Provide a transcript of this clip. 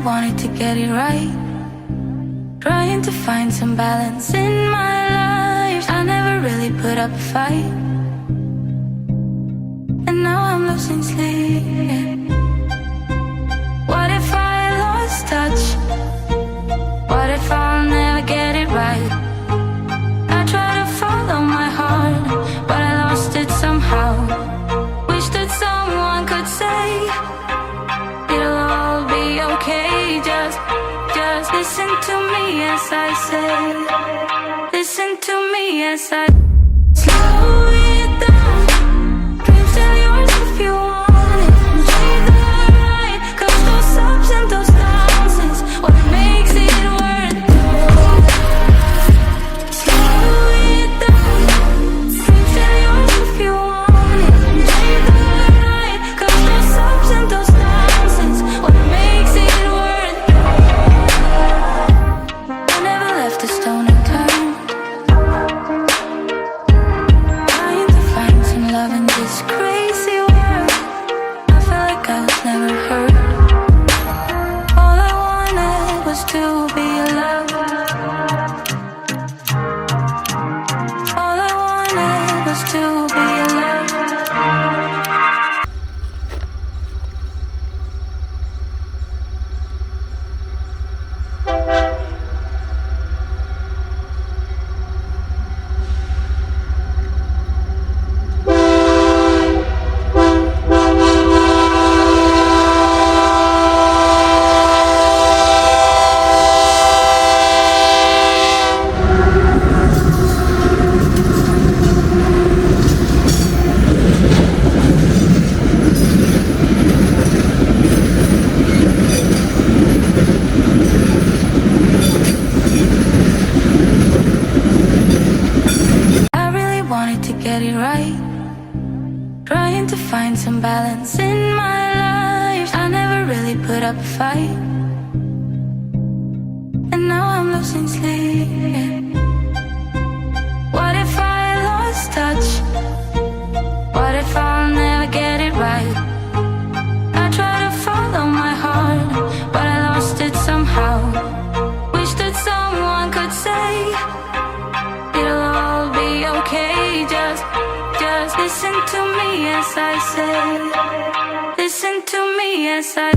wanted to get it right, trying to find some balance in my life. I never really put up a fight, and now I'm losing sleep. What if I lost touch? What if I'll never get it right? I try to follow my heart, but I lost it somehow. Wish that someone could say it'll all be okay. Just listen to me as I say. Listen to me as I slow it down. Dreams are yours if you want it. Breathe the ride, 'cause those ups and those downs is what makes it worth it. Slow it down. Dreams are yours if you want it. Breathe the ride, 'cause those ups and those downs is what makes it worth it. I never left a stone unturned, trying to find some love in this crazy world. I felt like I was never heard. All I wanted was to be loved. All I wanted was to be loved. I really wanted to get it right, trying to find some balance in my life. I never really put up a fight, and now I'm losing sleep. What if I lost touch? What if I'll never get it right? I try to follow my heart, but I lost it somehow. Wish that someone could say it'll all be okay. Just listen to me as I say. Listen to me as I